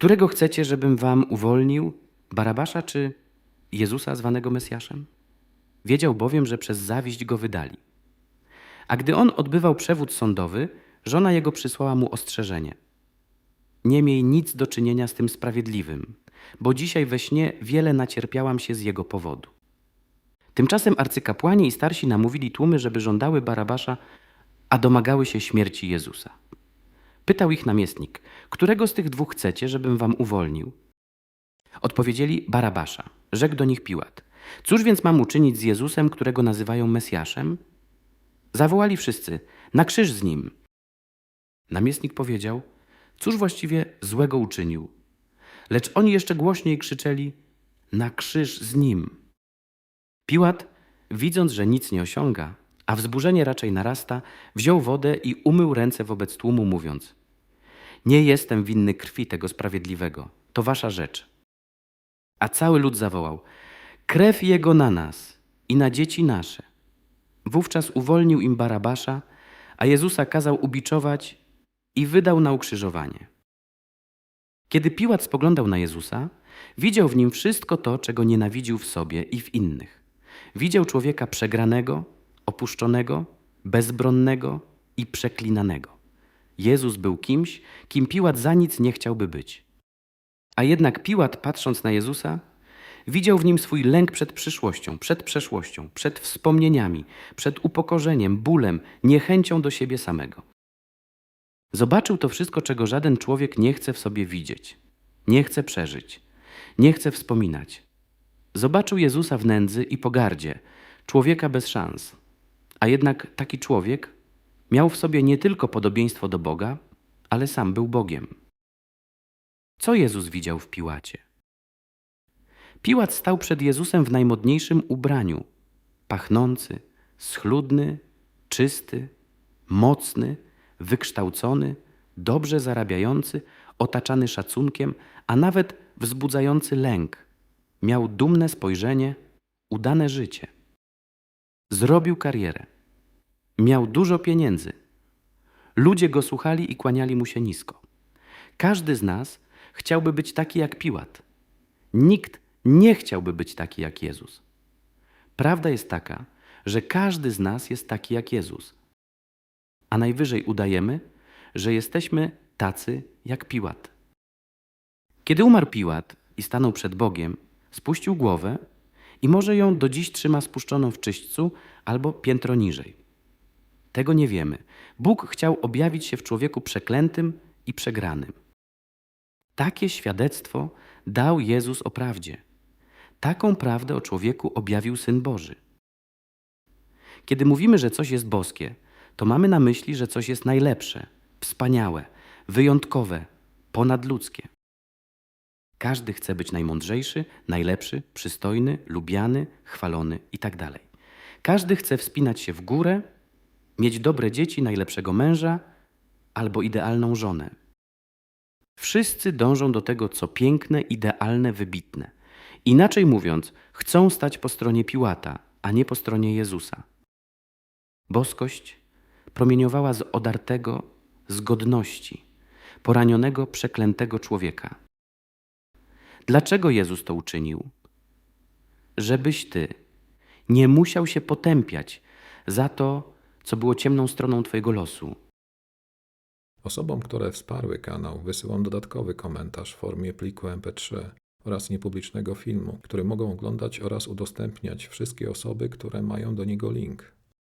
Którego chcecie, żebym wam uwolnił, Barabasza czy Jezusa zwanego Mesjaszem? Wiedział bowiem, że przez zawiść go wydali. A gdy on odbywał przewód sądowy, żona jego przysłała mu ostrzeżenie. Nie miej nic do czynienia z tym sprawiedliwym, bo dzisiaj we śnie wiele nacierpiałam się z jego powodu. Tymczasem arcykapłani i starsi namówili tłumy, żeby żądały Barabasza, a domagały się śmierci Jezusa. Pytał ich namiestnik, którego z tych dwóch chcecie, żebym wam uwolnił? Odpowiedzieli Barabasza. Rzekł do nich Piłat. Cóż więc mam uczynić z Jezusem, którego nazywają Mesjaszem? Zawołali wszyscy, na krzyż z nim. Namiestnik powiedział, cóż właściwie złego uczynił? Lecz oni jeszcze głośniej krzyczeli, na krzyż z nim. Piłat, widząc, że nic nie osiąga, a wzburzenie raczej narasta, wziął wodę i umył ręce wobec tłumu, mówiąc, nie jestem winny krwi tego sprawiedliwego, to wasza rzecz. A cały lud zawołał, krew jego na nas i na dzieci nasze. Wówczas uwolnił im Barabasza, a Jezusa kazał ubiczować i wydał na ukrzyżowanie. Kiedy Piłat spoglądał na Jezusa, widział w nim wszystko to, czego nienawidził w sobie i w innych. Widział człowieka przegranego, opuszczonego, bezbronnego i przeklinanego. Jezus był kimś, kim Piłat za nic nie chciałby być. A jednak Piłat, patrząc na Jezusa, widział w nim swój lęk przed przyszłością, przed przeszłością, przed wspomnieniami, przed upokorzeniem, bólem, niechęcią do siebie samego. Zobaczył to wszystko, czego żaden człowiek nie chce w sobie widzieć, nie chce przeżyć, nie chce wspominać. Zobaczył Jezusa w nędzy i pogardzie, człowieka bez szans. A jednak taki człowiek miał w sobie nie tylko podobieństwo do Boga, ale sam był Bogiem. Co Jezus widział w Piłacie? Piłat stał przed Jezusem w najmodniejszym ubraniu, pachnący, schludny, czysty, mocny, wykształcony, dobrze zarabiający, otaczany szacunkiem, a nawet wzbudzający lęk. Miał dumne spojrzenie, udane życie. Zrobił karierę. Miał dużo pieniędzy. Ludzie go słuchali i kłaniali mu się nisko. Każdy z nas chciałby być taki jak Piłat. Nikt nie chciałby być taki jak Jezus. Prawda jest taka, że każdy z nas jest taki jak Jezus. A najwyżej udajemy, że jesteśmy tacy jak Piłat. Kiedy umarł Piłat i stanął przed Bogiem, spuścił głowę i może ją do dziś trzyma spuszczoną w czyśćcu albo piętro niżej. Tego nie wiemy. Bóg chciał objawić się w człowieku przeklętym i przegranym. Takie świadectwo dał Jezus o prawdzie. Taką prawdę o człowieku objawił Syn Boży. Kiedy mówimy, że coś jest boskie, to mamy na myśli, że coś jest najlepsze, wspaniałe, wyjątkowe, ponadludzkie. Każdy chce być najmądrzejszy, najlepszy, przystojny, lubiany, chwalony itd. Każdy chce wspinać się w górę, mieć dobre dzieci, najlepszego męża albo idealną żonę. Wszyscy dążą do tego, co piękne, idealne, wybitne. Inaczej mówiąc, chcą stać po stronie Piłata, a nie po stronie Jezusa. Boskość promieniowała z odartego, z godności, poranionego, przeklętego człowieka. Dlaczego Jezus to uczynił? Żebyś ty nie musiał się potępiać za to, co było ciemną stroną twojego losu. Osobom, które wsparły kanał, wysyłam dodatkowy komentarz w formie pliku MP3 oraz niepublicznego filmu, który mogą oglądać oraz udostępniać wszystkie osoby, które mają do niego link.